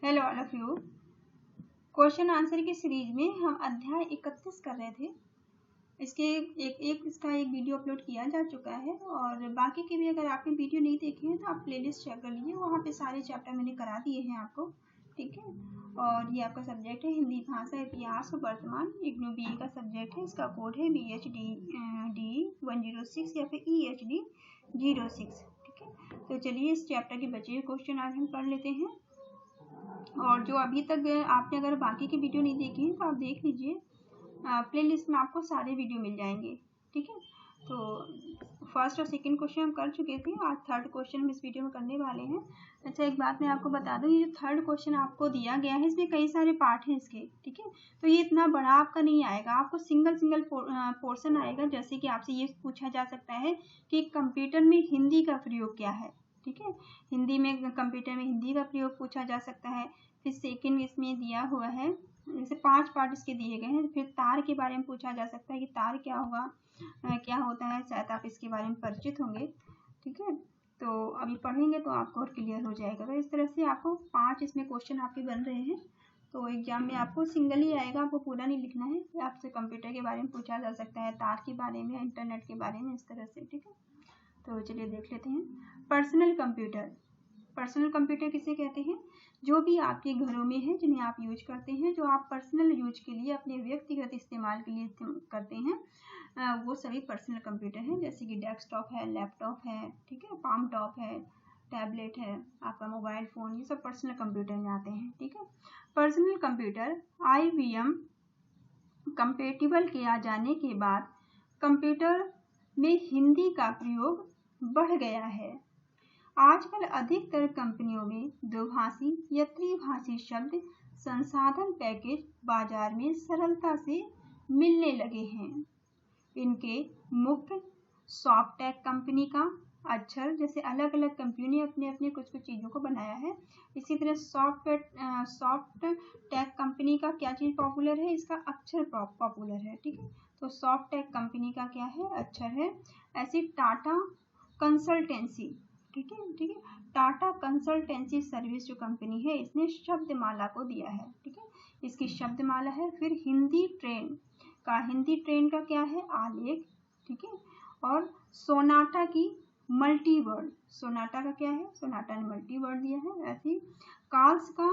Hello all of you. Question answer की series में हम अध्याय 31 कर रहे थे। इसका एक वीडियो अपलोड किया जा चुका है और बाकी के भी अगर आपने वीडियो नहीं देखे हैं तो आप प्लेलिस्ट चेक कर लीजिए, वहाँ पे सारे चैप्टर मैंने करा दिए हैं आपको। ठीक है, और ये आपका सब्जेक्ट है हिंदी भाषा इतिहास और वर्तमान, इग्नू BA का सब्जेक्ट है। इसका कोड है BHD 106 या फिर EHD 06। ठीक है, तो चलिए इस चैप्टर के बचे हुए क्वेश्चन आज हम कर लेते हैं। और जो अभी तक आपने अगर बाकी की वीडियो नहीं देखी है तो आप देख लीजिए, प्लेलिस्ट में आपको सारे वीडियो मिल जाएंगे। ठीक है, तो फर्स्ट और सेकंड क्वेश्चन हम कर चुके थे, आज थर्ड क्वेश्चन हम इस वीडियो में करने वाले हैं। अच्छा, एक बात मैं आपको बता दूं, ये जो थर्ड क्वेश्चन आपको दिया गया है इसमें कई सारे पार्ट हैं इसके। ठीक है, तो ये इतना बड़ा आपका नहीं आएगा, आपको सिंगल पोर्शन आएगा। जैसे कि आपसे ये पूछा जा सकता है कि कंप्यूटर में हिंदी का प्रयोग क्या है। ठीक है, हिंदी में कंप्यूटर में हिंदी का प्रयोग पूछा जा सकता है। फिर सेकंड इसमें दिया हुआ है, जैसे 5 पार्ट इसके दिए गए हैं। फिर तार के बारे में पूछा जा सकता है कि तार क्या होगा, क्या होता है, शायद आप इसके बारे में परिचित होंगे। ठीक है, तो अभी पढ़ेंगे तो आपको और क्लियर हो जाएगा। तो इस तरह से आपको 5 इसमें क्वेश्चन आपके बन रहे हैं। तो एग्जाम में आपको सिंगल ही आएगा, आपको पूरा नहीं लिखना है। आपसे कंप्यूटर के बारे में पूछा जा सकता है, तार के बारे में, इंटरनेट के बारे में, इस तरह से। ठीक है, तो चलिए देख लेते हैं। पर्सनल कंप्यूटर, पर्सनल कंप्यूटर किसे कहते हैं? जो भी आपके घरों में है, जिन्हें आप यूज करते हैं, जो आप पर्सनल यूज के लिए, अपने व्यक्तिगत इस्तेमाल के लिए करते हैं, वो सभी पर्सनल कंप्यूटर हैं। जैसे कि डेस्कटॉप है, लैपटॉप है, ठीक है, पाम टॉप है, टैबलेट है, आपका मोबाइल फ़ोन, ये सब पर्सनल कंप्यूटर में आते हैं। ठीक है, पर्सनल कंप्यूटर IBM कंपेटिबल किया जाने के बाद कंप्यूटर में हिंदी का प्रयोग बढ़ गया है। आजकल अधिकतर कंपनियों में द्विभाषी या त्रिभाषी शब्द संसाधन पैकेज बाजार में सरलता से मिलने लगे हैं। इनके मुख्य सॉफ्टटेक कंपनी का अक्षर, जैसे अलग अलग कंपनी ने अपने अपने कुछ कुछ चीज़ों को बनाया है। इसी तरह सॉफ्टटेक कंपनी का क्या चीज़ पॉपुलर है? इसका अक्षर पॉपुलर है। ठीक है, तो सॉफ्टटेक कंपनी का क्या है? अक्षर है। ऐसी टाटा कंसल्टेंसी, ठीक है, टाटा कंसल्टेंसी सर्विस जो कंपनी है, इसने शब्दमाला को दिया है। ठीक है, इसकी शब्दमाला है। फिर हिंदी ट्रेन का क्या है? आलेख। ठीक है, और सोनाटा की मल्टी वर्ड, सोनाटा का क्या है? सोनाटा ने मल्टी वर्ड दिया है। ऐसी कार्ल्स का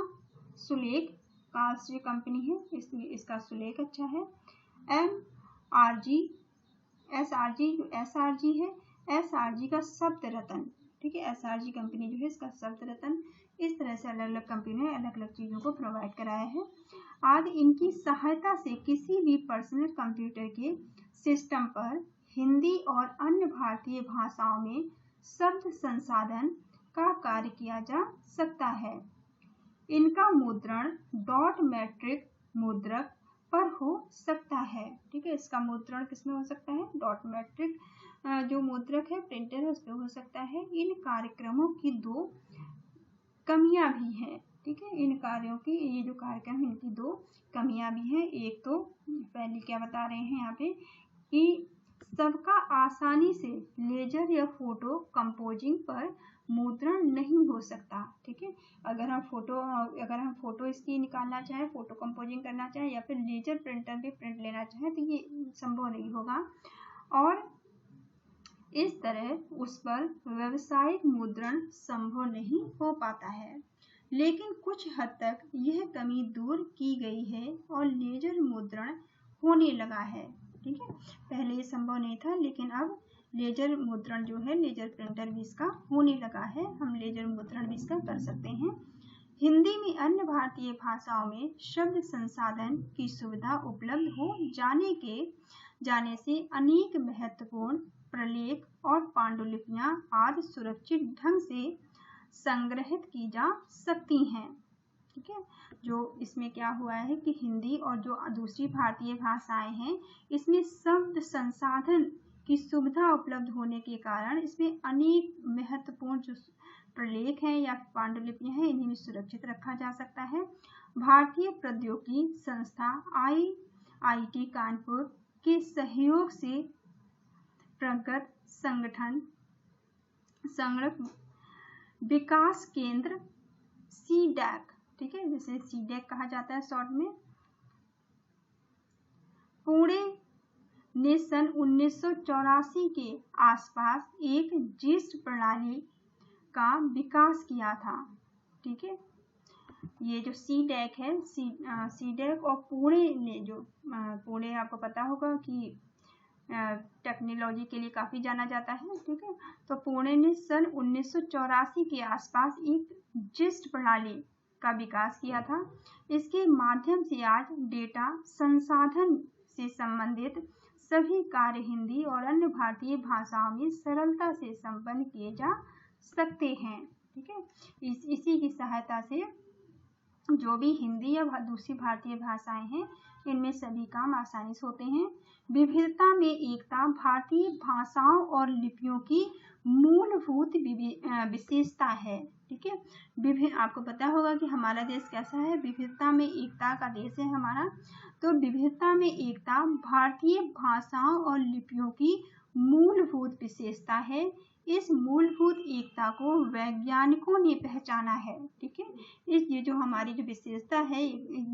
सुलेख, कार्ल्स जो कंपनी है, इसका सुलेख अच्छा है। SRG है, SRG का शब्द रत्न। ठीक है, SRG कंपनी जो है, इसका शब्द रत्न। इस तरह से अलग अलग कंपनी ने अलग अलग चीज़ों को प्रोवाइड कराया है। आज इनकी सहायता से किसी भी पर्सनल कंप्यूटर के सिस्टम पर हिंदी और अन्य भारतीय भाषाओं में शब्द संसाधन का कार्य किया जा सकता है। इनका मुद्रण डॉट मैट्रिक मुद्रक पर हो सकता है। ठीक है, इसका मुद्रण किसमें हो सकता है? डॉट मैट्रिक जो मुद्रक है, प्रिंटर है, उस पर हो सकता है। इन कार्यक्रमों की 2 कमियां भी हैं। ठीक है, इन कार्यों की, ये जो कार्यक्रम, इनकी 2 कमियां भी हैं। एक तो पहले क्या बता रहे हैं यहाँ पे कि सबका आसानी से लेजर या फोटो कंपोजिंग पर मुद्रण नहीं हो सकता। ठीक है, अगर हम फोटो इसकी निकालना चाहें, फोटो कंपोजिंग करना चाहें, या फिर लेजर प्रिंटर पे प्रिंट लेना चाहें, तो ये संभव नहीं होगा। और इस तरह उस पर व्यावसायिक मुद्रण संभव नहीं हो पाता है। लेकिन कुछ हद तक यह कमी दूर की गई है और लेजर मुद्रण होने लगा है। ठीक है, पहले ये संभव नहीं था, लेकिन अब लेजर मुद्रण जो है, लेजर प्रिंटर भी इसका होने लगा है। हम लेजर मुद्रण भी इसका कर सकते हैं। हिंदी में अन्य भारतीय भाषाओं में शब्द संसाधन की सुविधा उपलब्ध हो जाने से अनेक महत्वपूर्ण प्रलेख और पांडुलिपियां आदि सुरक्षित ढंग से संग्रहित की जा सकती हैं। ठीक है, जो इसमें क्या हुआ है कि हिंदी और जो दूसरी भारतीय भाषाएं हैं, इसमें शब्द संसाधन की सुविधा उपलब्ध होने के कारण इसमें अनेक महत्वपूर्ण जो प्रलेख हैं या पांडुलिपियां हैं, इन्हें भी सुरक्षित रखा जा सकता है। भारतीय प्रौद्योगिकी संस्था IIT कानपुर के सहयोग से प्रगत संगठन संगणक विकास केंद्र CDAC, ठीक है, जिसे सीडेक कहा जाता है शॉर्ट में। पुणे ने सन 1984 के आसपास एक जीएसटी प्रणाली का विकास किया था। ठीक है, ये जो सीडेक है, सीडेक और पुणे ने जो पुणे आपको पता होगा कि टेक्नोलॉजी के लिए काफ़ी जाना जाता है। ठीक है, तो पुणे ने सन 1984 के आसपास एक जीएसटी प्रणाली का विकास किया था। इसके माध्यम से आज डेटा संसाधन से संबंधित सभी कार्य हिंदी और अन्य भारतीय भाषाओं में सरलता से संपन्न किए जा सकते हैं। ठीक है, इसी की सहायता से जो भी हिंदी या दूसरी भारतीय भाषाएं हैं, इनमें सभी काम आसानी से होते हैं। विविधता में एकता भारतीय भाषाओं और लिपियों की मूलभूत विशेषता है। ठीक है, आपको पता होगा कि हमारा देश कैसा है, विविधता में एकता का देश है हमारा। तो विविधता में एकता भारतीय भाषाओं और लिपियों की मूलभूत विशेषता है। इस मूलभूत एकता को वैज्ञानिकों ने पहचाना है। ठीक है, ये जो हमारी जो विशेषता है,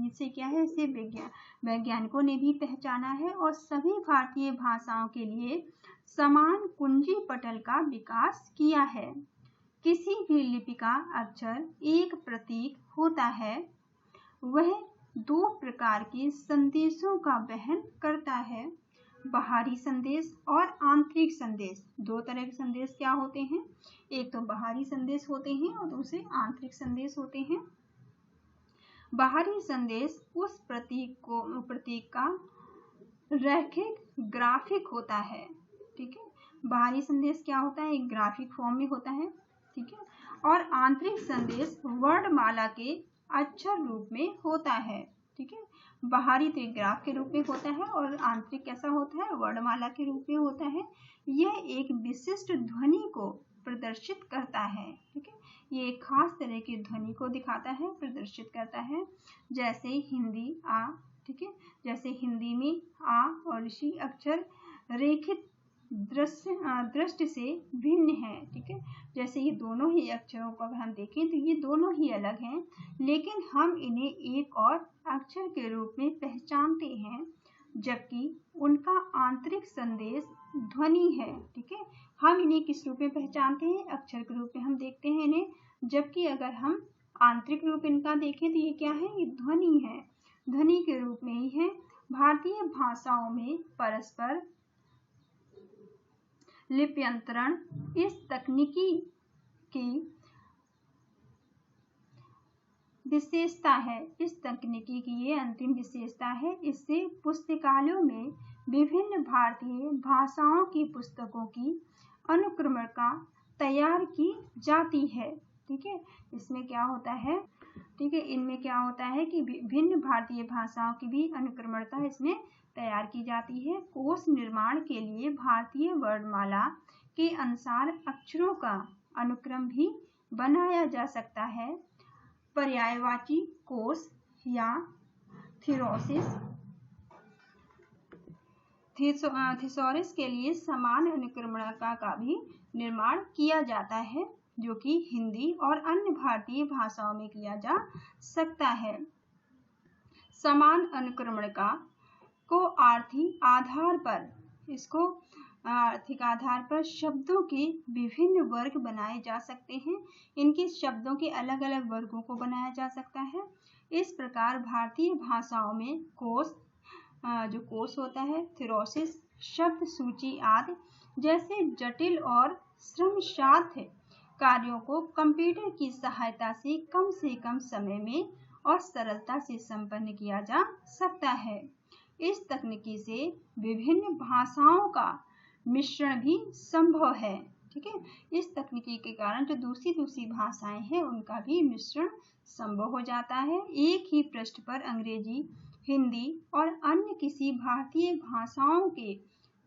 इससे क्या है, इसे वैज्ञानिकों ने भी पहचाना है और सभी भारतीय भाषाओं के लिए समान कुंजी पटल का विकास किया है। किसी भी लिपि का अक्षर एक प्रतीक होता है। वह दो प्रकार के संदेशों का वहन करता है, बाहरी संदेश और आंतरिक संदेश। दो तरह के संदेश क्या होते हैं, एक तो बाहरी संदेश होते हैं और दूसरे आंतरिक संदेश होते हैं। बाहरी संदेश उस प्रतीक का रैखिक ग्राफिक होता है। ठीक है, बाहरी संदेश क्या होता है, एक ग्राफिक फॉर्म में होता है। ठीक है, और आंतरिक संदेश वर्णमाला के अक्षर रूप में होता है। ठीक है, बाहरी तो एक ग्राफ के रूप में होता है और आंतरिक कैसा होता है, वर्णमाला के रूप में होता है। यह एक विशिष्ट ध्वनि को प्रदर्शित करता है। ठीक है, ये एक खास तरह की ध्वनि को दिखाता है, प्रदर्शित करता है। जैसे हिंदी आ, ठीक है, जैसे हिंदी में आ और ऋषि अक्षर रेखित दृष्टि से भिन्न है। ठीक है, जैसे ये दोनों ही अक्षरों को अगर हम देखें तो ये दोनों ही अलग हैं, लेकिन हम इन्हें एक और अक्षर के रूप में पहचानते हैं, जबकि उनका आंतरिक संदेश ध्वनि है। ठीक है, हम इन्हें किस रूप में पहचानते हैं, अक्षर के रूप में हम देखते हैं इन्हें, जबकि अगर हम आंतरिक रूप इनका देखें तो ये क्या है, ये ध्वनि है, ध्वनि के रूप में ही है। भारतीय भाषाओं में परस्पर लिप्यंतरण इस तकनीकी की विशेषता है, इस तकनीकी की ये अंतिम विशेषता है। इससे पुस्तकालयों में विभिन्न भारतीय भाषाओं की पुस्तकों की अनुक्रमणिका तैयार की जाती है। ठीक है, इसमें क्या होता है, ठीक है, इनमें क्या होता है कि विभिन्न भारतीय भाषाओं की भी अनुक्रमणिका इसमें तैयार की जाती है। कोश निर्माण के लिए भारतीय वर्णमाला के अनुसार अक्षरों का अनुक्रम भी बनाया जा सकता है। पर्यायवाची कोश या थिसॉरस के लिए समान अनुक्रमणिका का भी निर्माण किया जाता है, जो कि हिंदी और अन्य भारतीय भाषाओं में किया जा सकता है। समान अनुक्रमणिका को आर्थिक आधार पर शब्दों के विभिन्न वर्ग बनाए जा सकते हैं। इनके शब्दों के अलग अलग वर्गों को बनाया जा सकता है। इस प्रकार भारतीय भाषाओं में जो कोश होता है, थिसॉरस, शब्द सूची आदि जैसे जटिल और श्रमसाध्य कार्यों को कंप्यूटर की सहायता से कम समय में और सरलता से संपन्न किया जा सकता है। इस तकनीकी से विभिन्न भाषाओं का मिश्रण भी संभव है। ठीक है, इस तकनीकी के कारण जो दूसरी भाषाएं हैं उनका भी मिश्रण संभव हो जाता है। एक ही पृष्ठ पर अंग्रेजी, हिंदी और अन्य किसी भारतीय भाषाओं के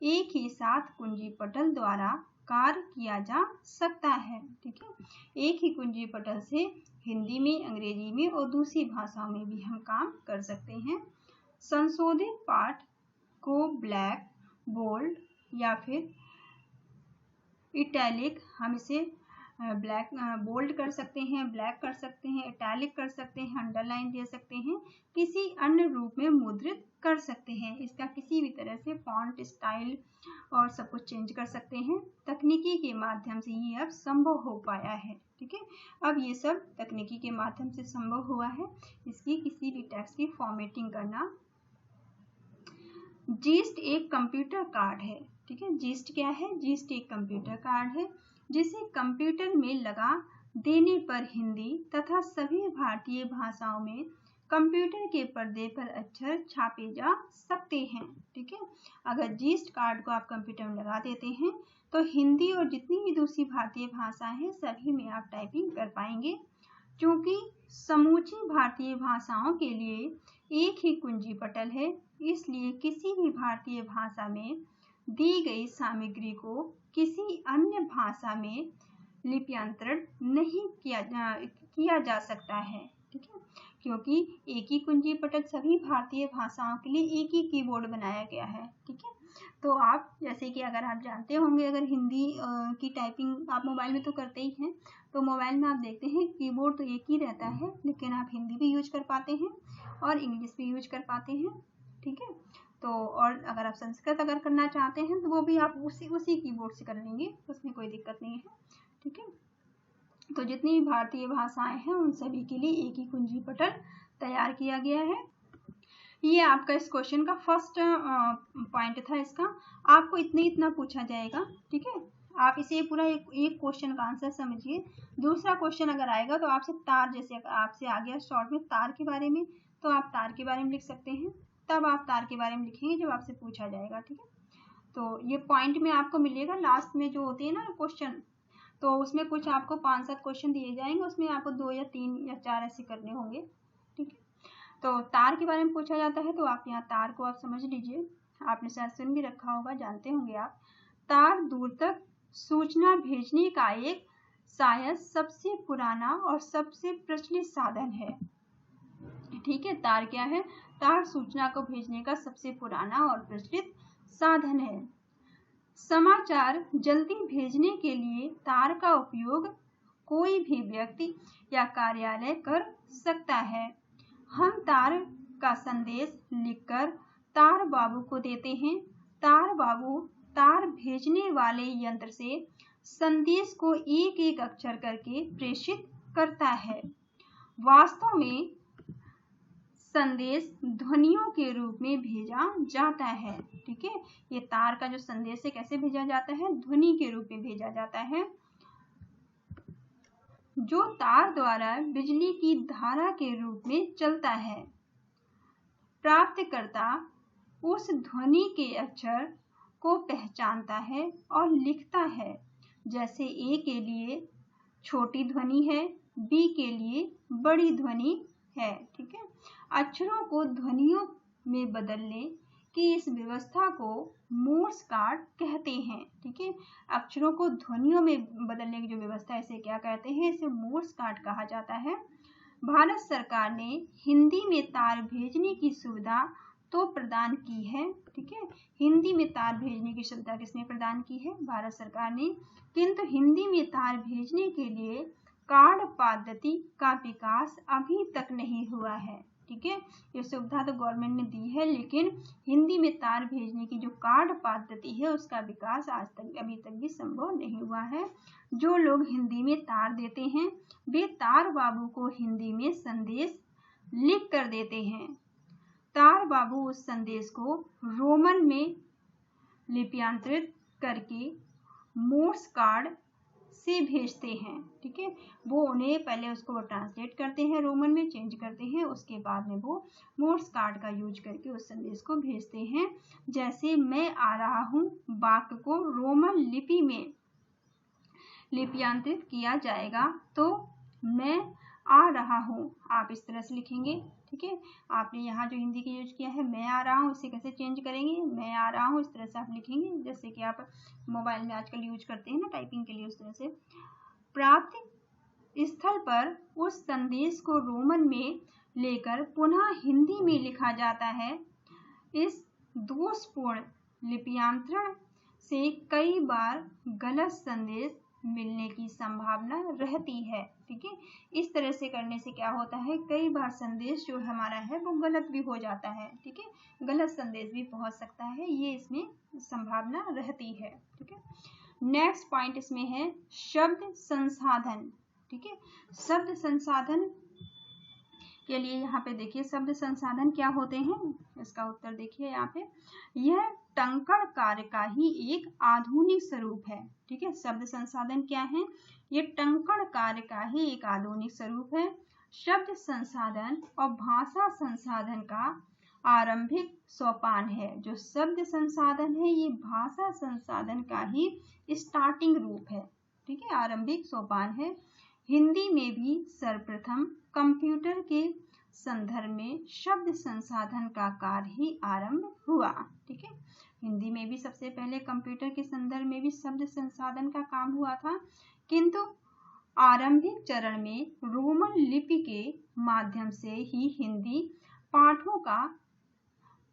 एक ही साथ कुंजी पटल द्वारा कार्य किया जा सकता है। ठीक है, एक ही कुंजी पटल से हिंदी में, अंग्रेजी में और दूसरी भाषाओं में भी हम काम कर सकते हैं। संशोधित पाठ को ब्लैक, बोल्ड या फिर इटैलिक, हम इसे ब्लैक बोल्ड कर सकते हैं, ब्लैक कर सकते हैं, इटैलिक कर सकते हैं, अंडरलाइन दे सकते हैं, किसी अन्य रूप में मुद्रित कर सकते हैं। इसका किसी भी तरह से फॉन्ट स्टाइल और सब कुछ चेंज कर सकते हैं। तकनीकी के माध्यम से ये अब संभव हो पाया है। ठीक है, अब ये सब तकनीकी के माध्यम से संभव हुआ है, इसकी किसी भी टेक्स्ट की फॉर्मेटिंग करना। जीस्ट एक कंप्यूटर कार्ड है। ठीक है, जीस्ट क्या है? जीस्ट एक कंप्यूटर कार्ड है जिसे कंप्यूटर में लगा देने पर हिंदी तथा सभी भारतीय भाषाओं में कंप्यूटर के पर्दे पर अक्षर छापे जा सकते हैं। ठीक है, अगर जीस्ट कार्ड को आप कंप्यूटर में लगा देते हैं तो हिंदी और जितनी भी दूसरी भारतीय भाषाएं हैं सभी में आप टाइपिंग कर पाएंगे। क्योंकि समूची भारतीय भाषाओं के लिए एक ही कुंजी पटल है, इसलिए किसी भी भारतीय भाषा में दी गई सामग्री को किसी अन्य भाषा में लिप्यांतरण नहीं किया जा सकता है। ठीक है, क्योंकि एक ही कुंजी पटल सभी भारतीय भाषाओं के लिए एक ही कीबोर्ड बनाया गया है। ठीक है, तो आप जैसे कि अगर आप जानते होंगे, अगर हिंदी की टाइपिंग आप मोबाइल में तो करते ही हैं, तो मोबाइल में आप देखते हैं कीबोर्ड तो एक ही रहता है, लेकिन आप हिंदी भी यूज कर पाते हैं और इंग्लिश भी यूज कर पाते हैं। ठीक है, तो और अगर आप संस्कृत अगर करना चाहते हैं तो वो भी आप उसी कीबोर्ड से कर लेंगे, उसमें कोई दिक्कत नहीं है। ठीक है, तो जितनी भारतीय भाषाएं हैं उन सभी के लिए एक ही कुंजी पटल तैयार किया गया है। ये आपका इस क्वेश्चन का फर्स्ट पॉइंट था। इसका आपको इतना पूछा जाएगा। ठीक है, आप इसे पूरा एक क्वेश्चन का आंसर समझिए। दूसरा क्वेश्चन अगर आएगा तो आपसे तार, जैसे आपसे आ गया शॉर्ट में तार के बारे में, तो आप तार के बारे में लिख सकते हैं। तब आप तार के बारे में लिखेंगे जब आपसे पूछा जाएगा। ठीक है, तो ये पॉइंट में आपको मिलेगा लास्ट में जो होते हैं ना क्वेश्चन, तो उसमें कुछ आपको 5-7 क्वेश्चन दिए जाएंगे, उसमें आपको 2 या 3 या 4 ऐसे करने होंगे। ठीक है, तो तार के बारे में पूछा जाता है तो आप यहाँ तार को आप समझ लीजिए, आपने शायद सुन भी रखा होगा, जानते होंगे आप। तार दूर तक सूचना भेजने का एक शायद सबसे पुराना और सबसे प्रचलित साधन है। ठीक है, तार क्या है? तार सूचना को भेजने का सबसे पुराना और प्रचलित साधन है। समाचार जल्दी भेजने के लिए तार का उपयोग कोई भी व्यक्ति या कार्यालय कर सकता है। हम तार का संदेश लिखकर तार बाबू को देते हैं। तार बाबू तार भेजने वाले यंत्र से संदेश को एक एक अक्षर करके प्रेषित करता है। वास्तव में संदेश ध्वनियों के रूप में भेजा जाता है। ठीक है, ये तार का जो संदेश है कैसे भेजा जाता है? ध्वनि के रूप में भेजा जाता है, जो तार द्वारा बिजली की धारा के रूप में चलता है। प्राप्तकर्ता उस ध्वनि के अक्षर को पहचानता है और लिखता है। जैसे ए के लिए छोटी ध्वनि है, बी के लिए बड़ी ध्वनि है। ठीक है, अक्षरों को ध्वनियों में बदलने की इस व्यवस्था को मोर्स कार्ड कहते हैं। ठीक है, अक्षरों को ध्वनियों में बदलने की जो व्यवस्था है इसे क्या कहते हैं? इसे मोर्स कार्ड कहा जाता है। भारत सरकार ने हिंदी में तार भेजने की सुविधा तो प्रदान की है। ठीक है, हिंदी में तार भेजने की सुविधा किसने प्रदान की है? भारत सरकार ने। किंतु हिंदी में तार भेजने के लिए कार्ड पद्धति का विकास अभी तक नहीं हुआ है। ठीक है, ये सुविधा तो गवर्नमेंट ने दी है, लेकिन हिंदी में तार भेजने की जो कार्ड पद्धति है उसका विकास आज तक अभी तक भी संभव नहीं हुआ है। जो लोग हिंदी में तार देते हैं वे तार बाबू को हिंदी में संदेश लिख कर देते हैं। तार बाबू उस संदेश को रोमन में लिप्यांतरित करके मोर्स कार्ड से भेजते हैं। ठीक है, वो उन्हें पहले उसको ट्रांसलेट करते हैं, रोमन में चेंज करते हैं, उसके बाद में वो मोर्स कार्ड का यूज करके उस संदेश को भेजते हैं। जैसे मैं आ रहा हूँ वाक्य को रोमन लिपि में लिप्यांतरित किया जाएगा तो मैं आ रहा हूँ आप इस तरह से लिखेंगे। ठीक है, आपने यहाँ जो हिंदी का यूज किया है मैं आ रहा हूँ, इसे कैसे चेंज करेंगे? मैं आ रहा हूँ, इस तरह से आप लिखेंगे जैसे कि आप मोबाइल में आजकल यूज करते हैं ना टाइपिंग के लिए, उस तरह से। प्राप्ति स्थल पर उस संदेश को रोमन में लेकर पुनः हिंदी में लिखा जाता है। इस दोषपूर्ण लिप्यांतरण से कई बार गलत संदेश मिलने की संभावना रहती है। ठीक है, इस तरह से करने से क्या होता है, कई बार संदेश जो हमारा है वो गलत भी हो जाता है। ठीक है, गलत संदेश भी पहुंच सकता है, ये इसमें संभावना रहती है। ठीक है, नेक्स्ट पॉइंट इसमें है शब्द संसाधन। ठीक है, शब्द संसाधन के लिए यहाँ पे देखिए शब्द संसाधन क्या होते हैं, इसका उत्तर देखिए यहाँ पे, यह टंकण कार्य का ही एक आधुनिक स्वरूप है। ठीक है, शब्द संसाधन क्या है, ये टंकण कार्य का ही एक आधुनिक स्वरूप है। शब्द संसाधन और भाषा संसाधन का आरंभिक सोपान है। जो शब्द संसाधन है ये भाषा संसाधन का ही स्टार्टिंग रूप है। ठीक है, आरंभिक सोपान है। हिंदी में भी सर्वप्रथम कंप्यूटर के संदर्भ में शब्द संसाधन का कार्य ही आरंभ हुआ। ठीक है, हिंदी में भी सबसे पहले कंप्यूटर के संदर्भ में भी शब्द संसाधन का काम हुआ था, किंतु आरंभिक चरण में रोमन लिपि के माध्यम से ही हिंदी पाठों का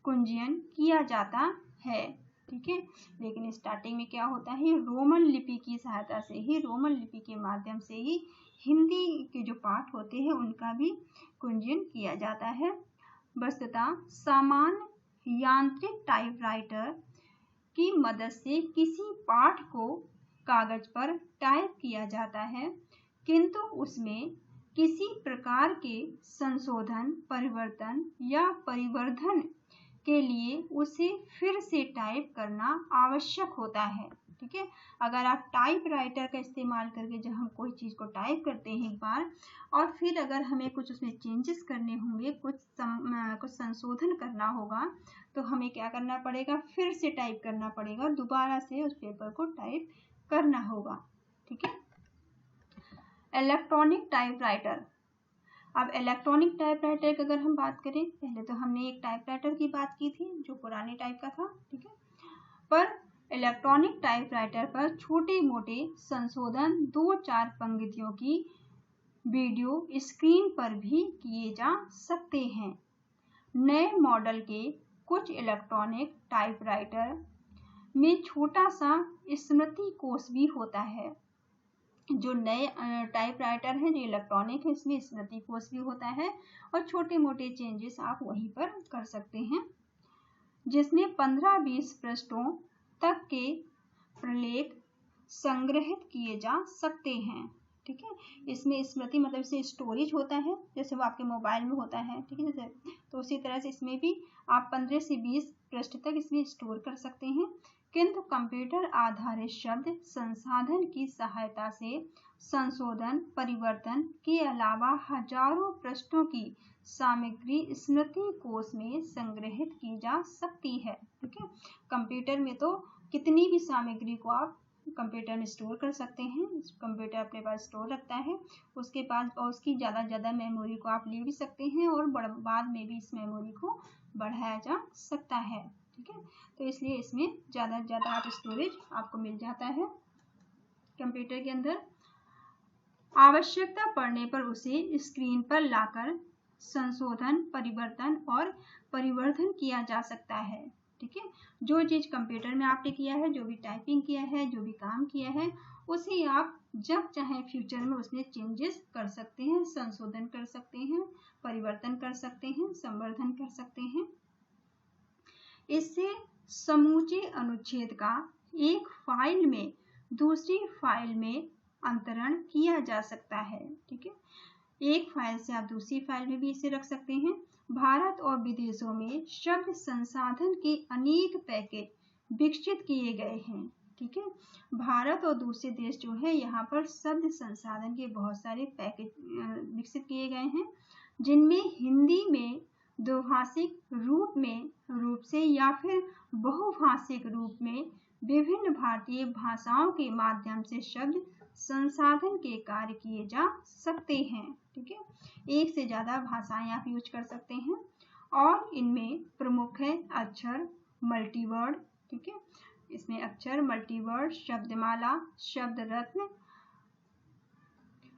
कुंजीयन किया जाता है। ठीक है, लेकिन स्टार्टिंग में क्या होता है, रोमन लिपि की सहायता से ही, रोमन लिपि के माध्यम से ही हिंदी के जो पाठ होते हैं उनका भी कुंजीयन किया जाता है। वस्तुतः सामान्य यांत्रिक टाइपराइटर की मदद से किसी पाठ को कागज पर टाइप किया जाता है, किंतु उसमें किसी प्रकार के संशोधन, परिवर्तन या परिवर्धन के लिए उसे फिर से टाइप करना आवश्यक होता है। ठीक है, अगर आप टाइपराइटर का इस्तेमाल करके जब हम कोई चीज़ को टाइप करते हैं एक बार, और फिर अगर हमें कुछ उसमें चेंजेस करने होंगे, कुछ संशोधन करना होगा, तो हमें क्या करना पड़ेगा, फिर से टाइप करना पड़ेगा, दोबारा से उस पेपर को टाइप करना होगा। ठीक है, इलेक्ट्रॉनिक टाइपराइटर। अब इलेक्ट्रॉनिक टाइपराइटर की अगर हम बात करें, पहले तो हमने एक टाइपराइटर की बात की थी जो पुराने टाइप का था। ठीक है, पर इलेक्ट्रॉनिक टाइपराइटर पर छोटे मोटे संशोधन 2-4 पंक्तियों की वीडियो स्क्रीन पर भी किए जा सकते हैं। नए मॉडल के कुछ इलेक्ट्रॉनिक टाइपराइटर में छोटा सा स्मृति कोश भी होता है। जो नए टाइपराइटर हैं जो इलेक्ट्रॉनिक है, इसमें स्मृति कोश भी होता है और छोटे मोटे चेंजेस आप वहीं पर कर सकते हैं, जिसमें 15-20 पृष्ठों तक के प्रलेख संग्रहित किए जा सकते हैं। ठीक है, इसमें स्मृति मतलब इसमें स्टोरेज होता है, जैसे वो आपके मोबाइल में होता है। ठीक है, जैसे तो उसी तरह से इसमें भी आप 15 से 20 पृष्ठ तक इसमें स्टोर कर सकते हैं। किंतु कंप्यूटर आधारित शब्द संसाधन की सहायता से संशोधन, परिवर्तन के अलावा हजारों पृष्ठों की सामग्री स्मृति कोश में संग्रहित की जा सकती है। ठीक है, कंप्यूटर में तो कितनी भी सामग्री को आप कंप्यूटर में स्टोर कर सकते हैं। कंप्यूटर अपने पास स्टोर रखता है, उसके पास और उसकी ज़्यादा मेमोरी को आप ले भी सकते हैं और बाद में भी इस मेमोरी को बढ़ाया जा सकता है। ठीक है, तो इसलिए इसमें ज़्यादा से ज़्यादा आप स्टोरेज आपको मिल जाता है कंप्यूटर के अंदर। आवश्यकता पड़ने पर उसे स्क्रीन पर लाकर संशोधन, परिवर्तन और परिवर्धन किया जा सकता है। ठीक है, जो चीज़ कंप्यूटर में आपने किया है, जो भी टाइपिंग किया है, जो भी काम किया है, उसे आप जब चाहे फ्यूचर में उसमें चेंजेस कर सकते हैं, संशोधन कर सकते हैं, परिवर्तन कर सकते हैं, संवर्धन कर सकते हैं। इससे समूचे अनुच्छेद का एक फाइल में दूसरी फाइल में अंतरण किया जा सकता है। ठीक है, एक फाइल से आप दूसरी फाइल में भी इसे रख सकते हैं। भारत और विदेशों में शब्द संसाधन के अनेक पैकेज विकसित किए गए हैं। ठीक है, भारत और दूसरे देश जो है यहाँ पर शब्द संसाधन के बहुत सारे पैकेज विकसित किए गए हैं, जिनमें हिंदी में द्विभाषिक रूप से या फिर बहुभाषिक रूप में विभिन्न भारतीय भाषाओं के माध्यम से शब्द संसाधन के कार्य किए जा सकते हैं। ठीक है, एक से ज़्यादा भाषाएं आप यूज कर सकते हैं और इनमें प्रमुख है अक्षर, मल्टीवर्ड। ठीक है, इसमें अक्षर, मल्टीवर्ड, शब्दमाला, शब्द रत्न,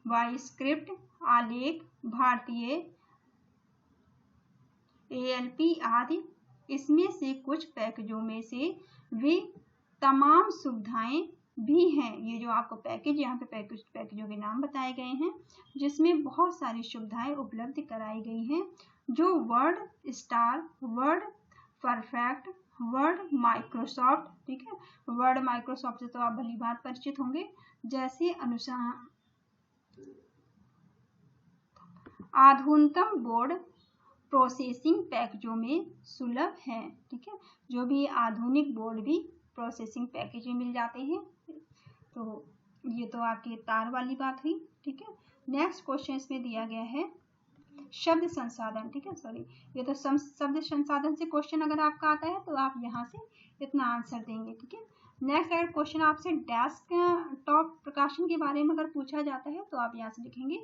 वाइस्क्रिप्ट, आलेख, भारतीय, ALP आदि। इसमें से कुछ पैकेजों में से वे तमाम सुविधाएं भी हैं। ये जो आपको पैकेज यहाँ पे पैकेजों के नाम बताए गए हैं, जिसमें बहुत सारी सुविधाएं उपलब्ध कराई गई हैं, जो word star, word perfect, word Microsoft, ठीक है, वर्ड माइक्रोसॉफ्ट से तो आप भली बात परिचित होंगे, जैसे अनुसार आधुनिकतम बोर्ड प्रोसेसिंग पैकेजों में सुलभ है। ठीक है, जो भी आधुनिक बोर्ड भी प्रोसेसिंग पैकेज में मिल जाते हैं। तो ये तो आपकी तार वाली बात हुई। ठीक है, नेक्स्ट क्वेश्चन इसमें दिया गया है शब्द संसाधन। ठीक है, सॉरी, ये तो शब्द संसाधन से क्वेश्चन अगर आपका आता है तो आप यहाँ से इतना आंसर देंगे। ठीक है, नेक्स्ट अगर क्वेश्चन आपसे डेस्कटॉप प्रकाशन के बारे में अगर पूछा जाता है तो आप यहाँ से लिखेंगे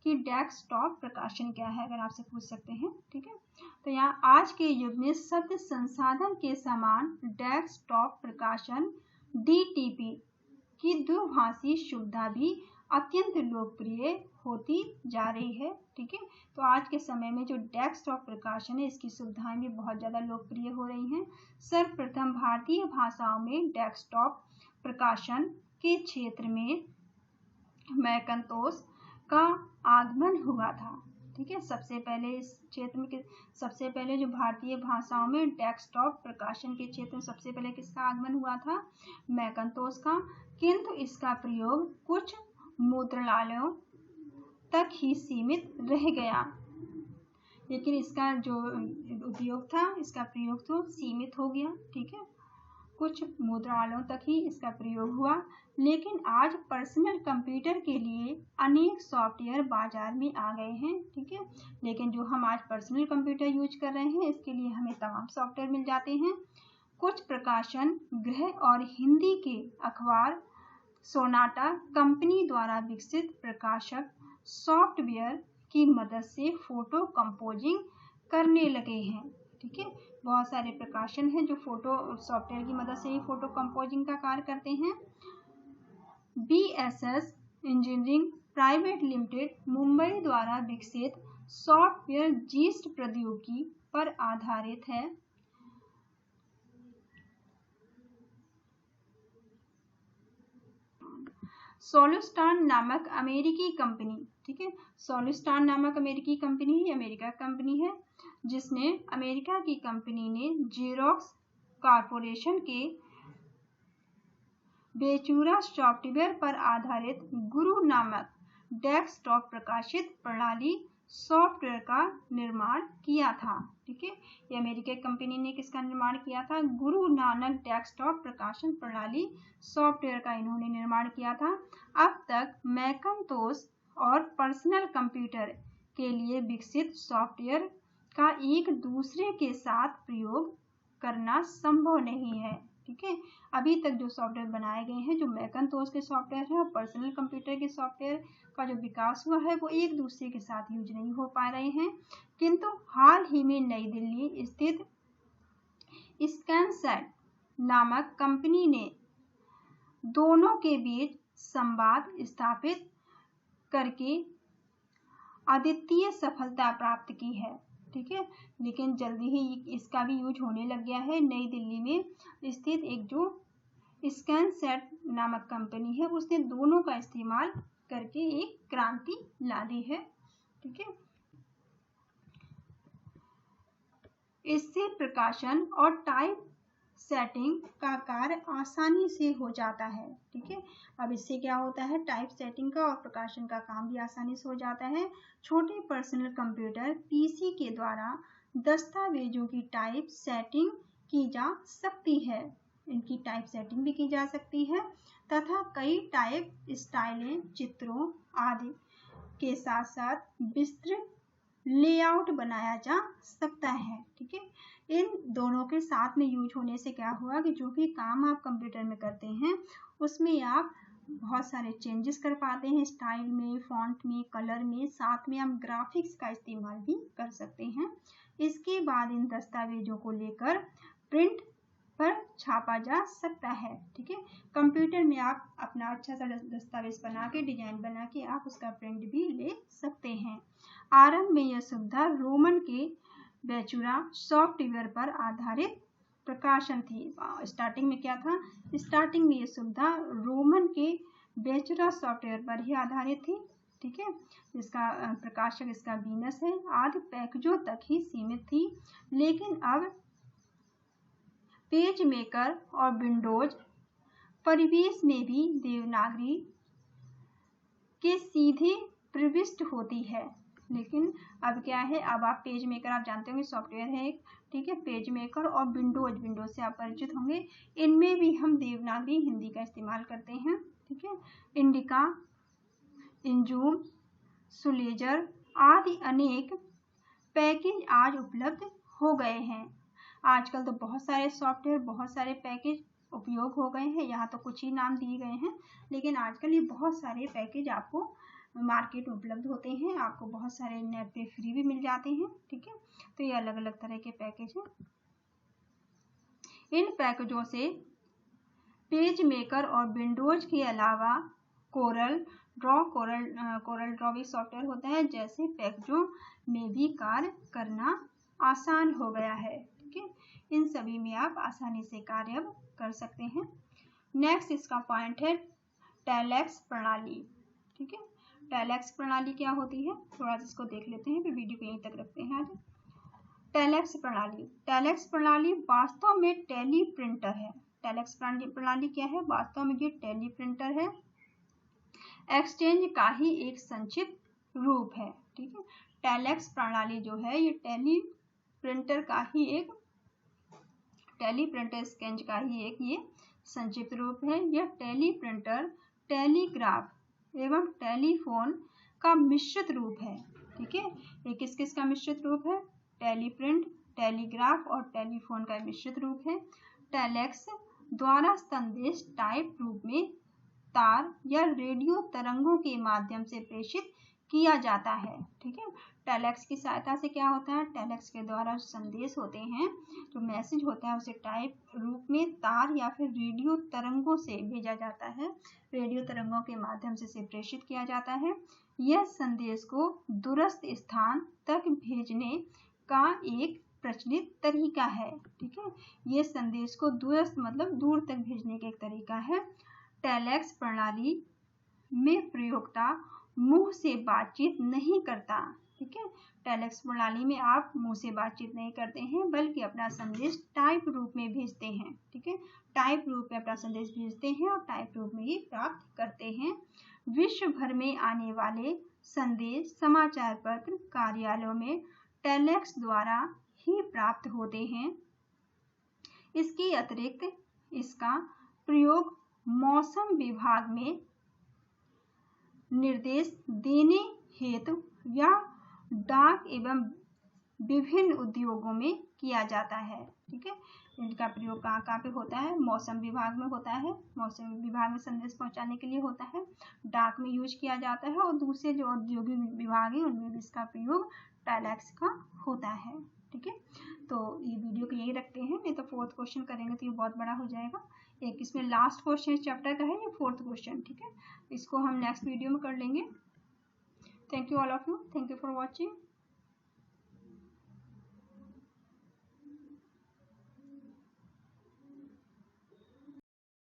कि डेस्कटॉप प्रकाशन क्या है, अगर आपसे पूछ सकते हैं। ठीक है, तो यहाँ आज के युग में शब्द संसाधन के समान डेस्कटॉप प्रकाशन DTP की द्विभाषी सुविधा भी अत्यंत लोकप्रिय होती जा रही है। ठीक है, तो आज के समय में जो डेस्कटॉप प्रकाशन है, इसकी सुविधाएं भी बहुत ज़्यादा लोकप्रिय हो रही हैं। सर्वप्रथम भारतीय भाषाओं में डेस्कटॉप प्रकाशन के क्षेत्र में मैकिन्टोश का आगमन हुआ था। ठीक है, सबसे पहले इस क्षेत्र में सबसे पहले जो भारतीय भाषाओं में डेस्कटॉप प्रकाशन के क्षेत्र में सबसे पहले किसका आगमन हुआ था? मैकिन्टोश का। किंतु इसका प्रयोग कुछ मुद्रणालयों तक ही सीमित रह गया, लेकिन इसका जो उपयोग था, इसका प्रयोग तो सीमित हो गया। ठीक है, कुछ मुद्रणालयों तक ही इसका प्रयोग हुआ, लेकिन आज पर्सनल कंप्यूटर के लिए अनेक सॉफ्टवेयर बाजार में आ गए हैं। ठीक है, लेकिन जो हम आज पर्सनल कंप्यूटर यूज कर रहे हैं, इसके लिए हमें तमाम सॉफ्टवेयर मिल जाते हैं। कुछ प्रकाशन गृह और हिंदी के अखबार सोनाटा कंपनी द्वारा विकसित प्रकाशक सॉफ्टवेयर की मदद से फोटो कंपोजिंग करने लगे हैं। ठीक है, बहुत सारे प्रकाशन हैं जो फोटो सॉफ्टवेयर की मदद से ही फोटो कंपोजिंग का कार्य करते हैं। BSS engineering private limited Mumbai द्वारा विकसित सॉफ्टवेयर जीस्ट प्रौद्योगिकी पर आधारित है। सोलुस्टान नामक अमेरिकी कंपनी, ठीक है, सोलुस्टान नामक अमेरिकी कंपनी ही अमेरिका कंपनी है, जिसने अमेरिका की कंपनी ने जेरोक्स कॉर्पोरेशन के वेचुरा सॉफ्टवेयर पर आधारित गुरु नामक डेस्कटॉप प्रकाशित प्रणाली सॉफ्टवेयर का निर्माण किया था। ठीक है, ये अमेरिकी कंपनी ने किसका निर्माण किया था? गुरु नानक डेस्कटॉप प्रकाशन प्रणाली सॉफ्टवेयर का इन्होंने निर्माण किया था। अब तक मैकिन्टोश और पर्सनल कंप्यूटर के लिए विकसित सॉफ्टवेयर का एक दूसरे के साथ प्रयोग करना संभव नहीं है। ठीक है, अभी तक जो सॉफ्टवेयर बनाए गए हैं, जो मैकिन्टोश के सॉफ्टवेयर है और पर्सनल कंप्यूटर के सॉफ्टवेयर का जो विकास हुआ है, वो एक दूसरे के साथ यूज नहीं हो पा रहे हैं। किंतु हाल ही में नई दिल्ली स्थित स्कैनसेट नामक कंपनी ने दोनों के बीच संवाद स्थापित करके अद्वितीय सफलता प्राप्त की है। ठीक है, लेकिन जल्दी ही इसका भी यूज होने लग गया है। नई दिल्ली में स्थित एक जो स्कैनसेट नामक कंपनी है, उसने दोनों का इस्तेमाल करके एक क्रांति ला दी है। ठीक है, इससे प्रकाशन और टाइप सेटिंग का कार्य आसानी से हो जाता है। ठीक है, अब इससे क्या होता है? टाइप सेटिंग का और प्रकाशन का काम भी आसानी से हो जाता है। छोटे पर्सनल कंप्यूटर PC के द्वारा दस्तावेजों की टाइप सेटिंग की जा सकती है, इनकी टाइप सेटिंग भी की जा सकती है तथा कई टाइप स्टाइलें, चित्रों आदि के साथ साथ विस्तृत लेआउट बनाया जा सकता है। ठीक है, इन दोनों के साथ में यूज होने से क्या हुआ कि जो भी काम आप कंप्यूटर में करते हैं, उसमें आप बहुत सारे चेंजेस कर पाते हैं, स्टाइल में, फॉन्ट में, कलर में, साथ में आप ग्राफिक्स का इस्तेमाल भी कर सकते हैं। इसके बाद इन दस्तावेजों को लेकर प्रिंट पर छापा जा सकता है। ठीक है, कंप्यूटर में आप अपना अच्छा सा दस्तावेज बना के, डिजाइन बना के आप उसका प्रिंट भी ले सकते हैं। आरंभ में यह सुविधा रोमन के वेचुरा सॉफ्टवेयर पर आधारित प्रकाशन थी। स्टार्टिंग में क्या था, स्टार्टिंग में ये सुविधा रोमन के बेचुरा सॉफ्टवेयर पर ही आधारित थी, ठीक है। इसका प्रकाशक इसका वीनस है, आदि पैकेजों तक ही सीमित थी। लेकिन अब पेज मेकर और विंडोज परिवेश में भी देवनागरी के सीधे प्रविष्ट होती है। लेकिन अब क्या है, अब आप पेज मेकर आप जानते होंगे सॉफ्टवेयर है एक, ठीक है। पेज मेकर और विंडोज से आप परिचित होंगे, इनमें भी हम देवनागरी हिंदी का इस्तेमाल करते हैं, ठीक है। इंडिका, इंजूम, सुलेजर आदि अनेक पैकेज आज उपलब्ध हो गए हैं। आजकल तो बहुत सारे सॉफ्टवेयर, बहुत सारे पैकेज उपयोग हो गए हैं। यहाँ तो कुछ ही नाम दिए गए हैं, लेकिन आजकल ये बहुत सारे पैकेज आपको मार्केट में उपलब्ध होते हैं। आपको बहुत सारे नेट पे फ्री भी मिल जाते हैं, ठीक है। तो ये अलग अलग तरह के पैकेज हैं। इन पैकेजों से पेज मेकर और विंडोज के अलावा कोरल ड्रॉ भी सॉफ्टवेयर होता है, जैसे पैकेजों में भी कार्य करना आसान हो गया है, ठीक है। इन सभी में आप आसानी से कार्य कर सकते हैं। नेक्स्ट इसका पॉइंट है टेलेक्स प्रणाली, ठीक है। टेलेक्स प्रणाली क्या होती है, थोड़ा सा इसको देख लेते हैं, फिर वीडियो को यहीं तक रखते हैं आज। टेलेक्स प्रणाली वास्तव में टेली प्रिंटर है। टेलेक्स प्रणाली क्या है, वास्तव में ये टेली प्रिंटर है, एक्सचेंज का ही एक संक्षिप्त रूप है, ठीक है। टेलेक्स प्रणाली जो है ये टेली प्रिंटर एक्सचेंज का ही एक ये संक्षिप्त रूप है। यह टेली प्रिंटर टेलीग्राफ एवं टेलीफोन का मिश्रित रूप है, ठीक है। ये किस किस का मिश्रित रूप है, टेलीप्रिंट, टेलीग्राफ और टेलीफोन का मिश्रित रूप है। टेलेक्स द्वारा संदेश टाइप रूप में तार या रेडियो तरंगों के माध्यम से प्रेषित किया जाता है, ठीक है। टेलेक्स की सहायता से क्या होता है, टेलेक्स के द्वारा संदेश होते हैं, जो मैसेज होता है उसे टाइप रूप में तार या फिर रेडियो तरंगों से भेजा जाता है, रेडियो तरंगों के माध्यम से प्रेषित किया जाता है। यह संदेश को दूरस्थ स्थान तक भेजने का एक प्रचलित तरीका है, ठीक है। ये संदेश को दूरस्थ मतलब दूर तक भेजने का एक तरीका है। टेलेक्स प्रणाली में प्रयोक्ता मुंह से बातचीत नहीं करता, ठीक है। टेलेक्स प्रणाली में आप मुंह से बातचीत नहीं करते हैं, बल्कि अपना संदेश टाइप रूप में भेजते हैं, ठीक है। टाइप रूप में अपना संदेश भेजते हैं और टाइप रूप में ही प्राप्त करते हैं। विश्व भर में आने वाले संदेश समाचार पत्र कार्यालयों में टेलेक्स द्वारा ही प्राप्त होते हैं। इसके अतिरिक्त इसका प्रयोग मौसम विभाग में निर्देश देने हेतु या डाक एवं विभिन्न उद्योगों में किया जाता है, ठीक है। इनका प्रयोग कहाँ पे होता है, मौसम विभाग में होता है, मौसम विभाग में संदेश पहुंचाने के लिए होता है, डाक में यूज किया जाता है और दूसरे जो औद्योगिक विभाग है उनमें भी इसका प्रयोग टेलेक्स का होता है, ठीक है। तो ये वीडियो को यही रखते हैं, नहीं तो फोर्थ क्वेश्चन करेंगे तो ये बहुत बड़ा हो जाएगा। एक इसमें लास्ट क्वेश्चन चैप्टर का है, ये फोर्थ क्वेश्चन, ठीक है। इसको हम नेक्स्ट वीडियो में कर लेंगे। Thank you all of you, thank you for watching.